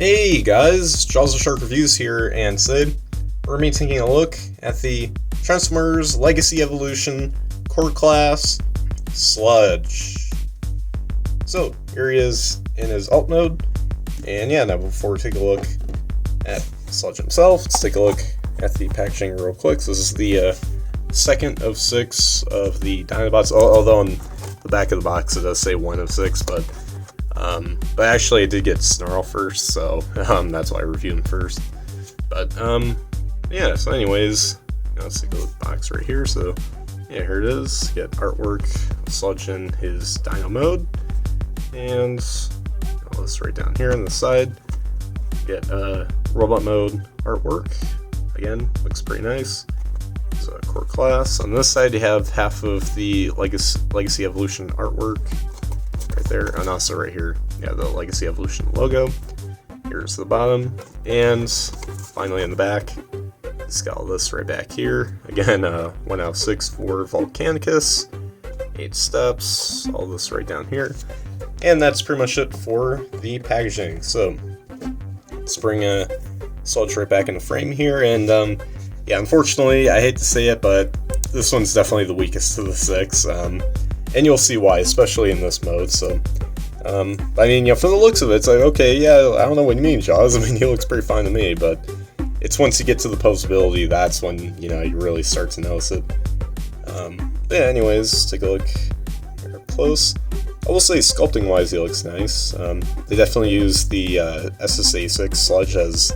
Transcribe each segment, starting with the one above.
Hey guys, Jaws the Shark Reviews here, and today we're going to be taking a look at the Transformers Legacy Evolution Core Class Sludge. So, here he is in his alt mode, and yeah, now before we take a look at Sludge himself, let's take a look at the packaging real quick. So this is the second of 6 of the Dinobots, although on the back of the box it does say 1 of 6, but actually I did get Snarl first, so that's why I reviewed him first. But yeah, so anyways, let's take a look at the box right here. So yeah, here it is. Get artwork, Sludge in his Dino mode, and all this right down here on the side. Get robot mode artwork. Again, looks pretty nice. It's a core class. On this side, you have half of the Legacy Evolution artwork right there, and also right here, yeah, the Legacy Evolution logo. Here's the bottom, and finally in the back, it's got all this right back here. Again, 1 out of 6 for Volcanicus, 8 steps, all this right down here, and that's pretty much it for the packaging. So let's bring Sludge right back in the frame here, and yeah, unfortunately, I hate to say it, but this one's definitely the weakest of the 6, and you'll see why, especially in this mode. So, I mean, you know, from the looks of it, it's like, okay, yeah, I don't know what you mean, Jaws. I mean, he looks pretty fine to me, but it's once you get to the posability, that's when, you know, you really start to notice it. Yeah, anyways, let's take a look here up close. I will say, sculpting-wise, he looks nice. They definitely use the SSA6 Sludge as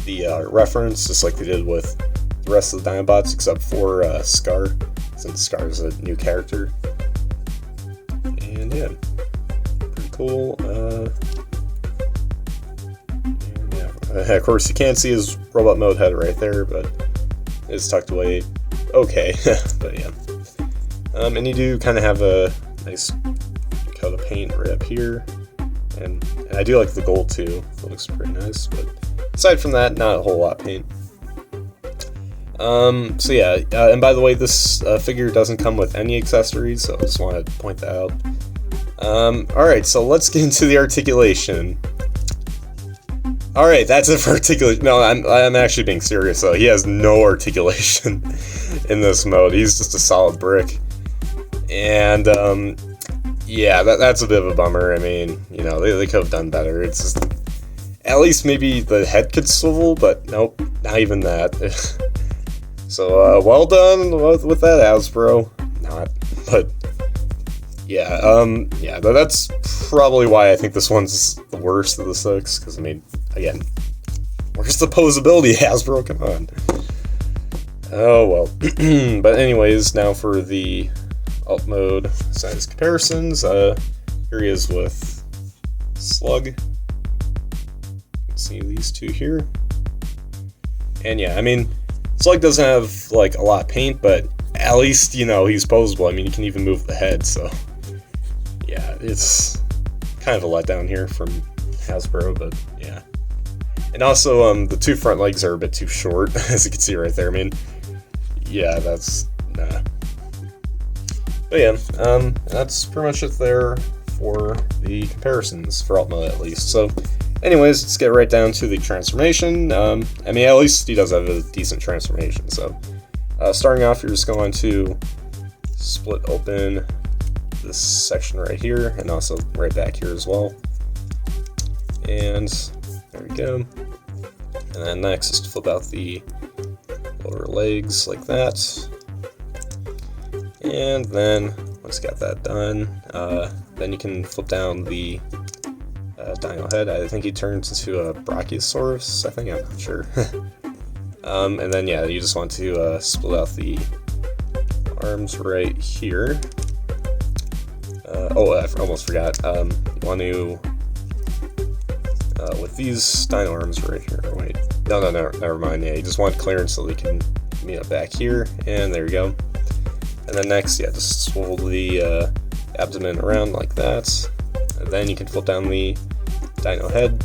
the reference, just like they did with the rest of the Dinobots, except for Scar, since Scar is a new character. And yeah, pretty cool. Yeah. Of course, you can't see his robot mode head right there, but it's tucked away okay. But yeah. And you do kind of have a nice coat of paint right up here. And I do like the gold too, it looks pretty nice. But aside from that, not a whole lot of paint. So yeah, and by the way, this figure doesn't come with any accessories, so I just want to point that out. Alright, so let's get into the articulation. Alright, that's it for articulation. No, I'm actually being serious, though. He has no articulation in this mode. He's just a solid brick. And, yeah, that's a bit of a bummer. I mean, you know, they could have done better. It's just, at least maybe the head could swivel, but nope, not even that. So, well done with that, Hasbro. Not, but yeah, yeah, that's probably why I think this one's the worst of the 6, because, I mean, again, where's the posability, Hasbro? Come on. Oh, well. But anyways, now for the alt mode size comparisons. Here he is with Slug. You can see these two here. And yeah, I mean, Slug doesn't have, like, a lot of paint, but at least, you know, he's posable. I mean, you can even move the head, so yeah, it's kind of a letdown here from Hasbro, but yeah. And also, the 2 front legs are a bit too short, as you can see right there. I mean, yeah, that's, nah. But yeah, that's pretty much it there for the comparisons, for alt mode at least. So anyways, let's get right down to the transformation. I mean, at least he does have a decent transformation. So, starting off, you're just going to split open this section right here, and also right back here as well. And there we go. And then next is to flip out the lower legs like that. And then, once you got that done, then you can flip down the dino head. I think he turns into a Brachiosaurus, I think, I'm not sure. And then yeah, you just want to split out the arms right here. Oh, I almost forgot. You want to, with these dino arms right here, wait, no, never mind, yeah, you just want clearance so they can meet up back here, and there you go. And then next, yeah, just swivel the abdomen around like that, and then you can flip down the dino head.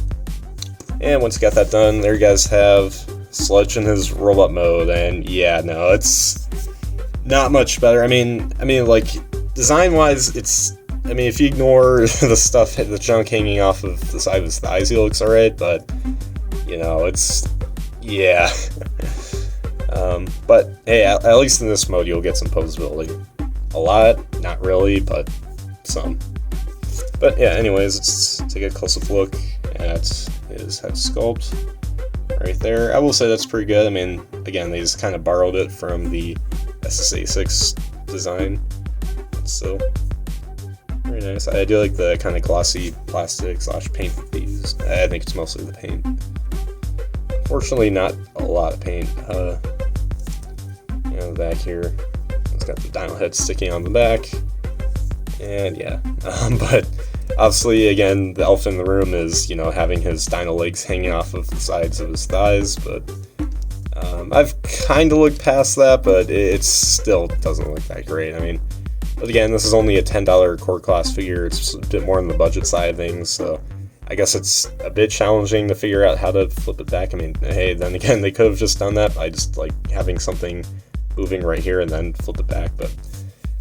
And once you got that done, there you guys have Sludge in his robot mode, and yeah, no, it's not much better. I mean, like, design-wise, it's I mean, if you ignore the stuff, the junk hanging off of the side of his thighs, he looks alright, but, you know, it's, yeah. But, hey, at least in this mode, you'll get some posability. A lot, not really, but some. But, yeah, anyways, let's take a close-up look at his head sculpt right there. I will say that's pretty good. I mean, again, they just kind of borrowed it from the SSA6 design. So, very nice. I do like the kind of glossy plastic / paint that they used. I think it's mostly the paint. Unfortunately, not a lot of paint. You know, back here, it's got the dino head sticking on the back, and yeah. But obviously, again, the elephant in the room is, you know, having his dino legs hanging off of the sides of his thighs. But I've kind of looked past that, but it still doesn't look that great. I mean. But again, this is only a $10 core class figure. It's a bit more on the budget side of things, so I guess it's a bit challenging to figure out how to flip it back. I mean, hey, then again, they could have just done that by just like having something moving right here and then flip it back, but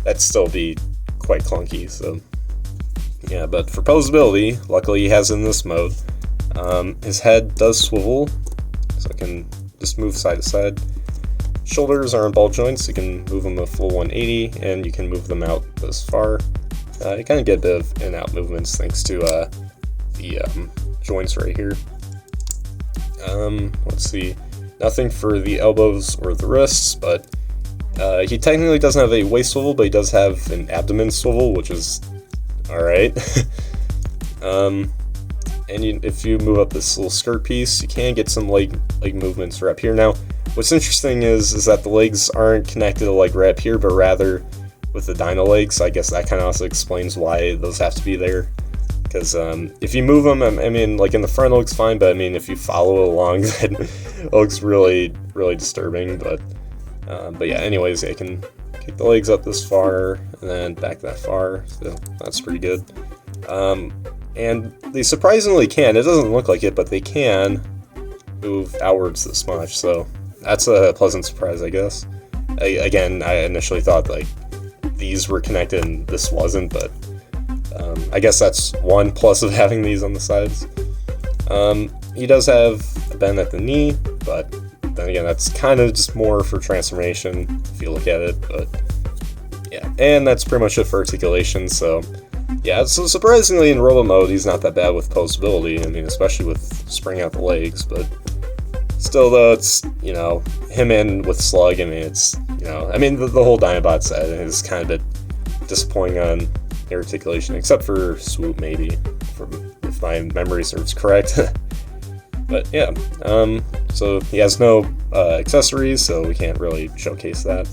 that'd still be quite clunky. So yeah, but for posability, luckily he has it in this mode. His head does swivel, so I can just move side to side. Shoulders are on ball joints, you can move them a full 180, and you can move them out this far. You kind of get a bit of in and out movements thanks to the joints right here. Let's see, nothing for the elbows or the wrists, but he technically doesn't have a waist swivel, but he does have an abdomen swivel, which is alright. And if you move up this little skirt piece, you can get some leg movements right up here. Now, what's interesting is that the legs aren't connected to like right up here, but rather with the dino legs. So I guess that kind of also explains why those have to be there. Because if you move them, I mean, like in the front it looks fine, but I mean, if you follow along, then it looks really, really disturbing. But yeah, anyways, I can kick the legs up this far and then back that far. So that's pretty good. And they surprisingly can. It doesn't look like it, but they can move outwards this much. So that's a pleasant surprise, I guess. Again, I initially thought like these were connected and this wasn't, but I guess that's one plus of having these on the sides. He does have a bend at the knee, but then again, that's kind of just more for transformation if you look at it. But yeah, and that's pretty much it for articulation. So yeah, so surprisingly in robot mode, he's not that bad with posability. I mean, especially with springing out the legs, but still though, it's, you know, him in with Slug, I mean, it's, you know, I mean, the whole Dinobot set is kind of a bit disappointing on the articulation, except for Swoop, maybe, if my memory serves correct. But yeah, so he has no accessories, so we can't really showcase that.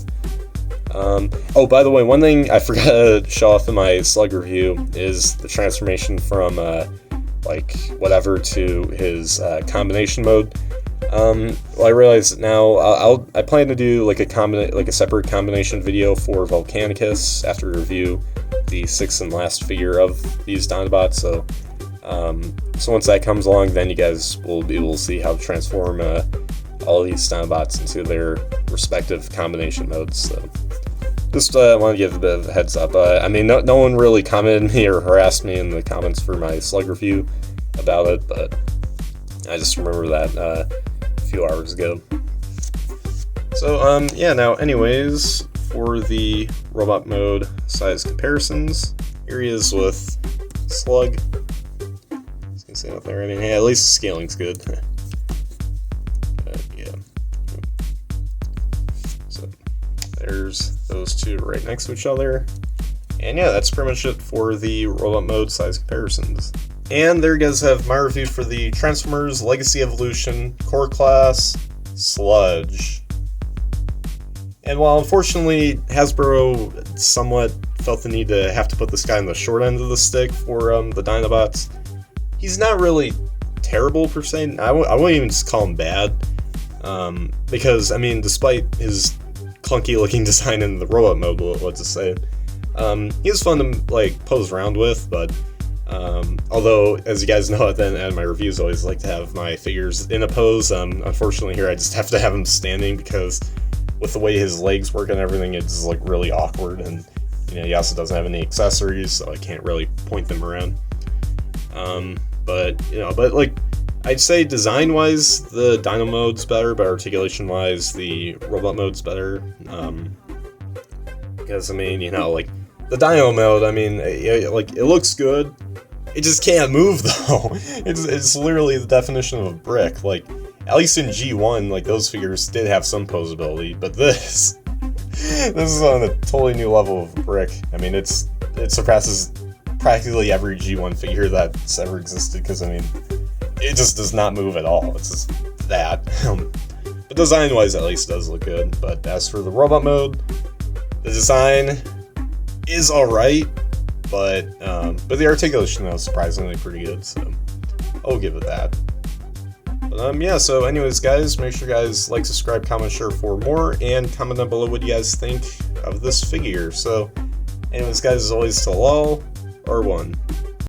Oh, by the way, one thing I forgot to show off in my Slug review is the transformation from like whatever to his combination mode. Well, I realize now I plan to do like a separate combination video for Volcanicus after review the 6th and last figure of these Dinobots. So once that comes along, then you guys will be able to see how to transform all these Dinobots into their respective combination modes. So just want to give a bit of a heads up. I mean, no one really commented me or harassed me in the comments for my Slug review about it, but I just remember that a few hours ago. So yeah, now anyways, for the robot mode size comparisons, here he is with Slug. As you can see up there, I mean, hey, at least the scaling's good. But yeah. So there's those two right next to each other. And yeah, that's pretty much it for the robot mode size comparisons. And there you guys have my review for the Transformers Legacy Evolution Core Class Sludge. And while unfortunately Hasbro somewhat felt the need to have to put this guy on the short end of the stick for the Dinobots, he's not really terrible per se. I wouldn't even just call him bad, because I mean, despite his clunky looking design in the robot mode, let's just say, he was fun to like pose around with. But although, as you guys know, at the end of my reviews, I always like to have my figures in a pose. Unfortunately, here I just have to have him standing because with the way his legs work and everything, it's like really awkward, and he also doesn't have any accessories, so I can't really point them around. But like, I'd say design-wise, the Dino mode's better, but articulation-wise, the robot mode's better. Because, I mean, like, the Dino mode, I mean, like, it looks good. It just can't move, though. It's literally the definition of a brick. Like, at least in G1, like, those figures did have some posability, but this is on a totally new level of brick. I mean, it surpasses practically every G1 figure that's ever existed, because, I mean, it just does not move at all. It's just that. But design-wise, at least, it does look good. But as for the robot mode, the design is alright, but the articulation, though, is surprisingly pretty good, so I'll give it that. But, yeah, so anyways, guys, make sure you guys like, subscribe, comment, share for more, and comment down below what you guys think of this figure. So, anyways, guys, as always, till all are one.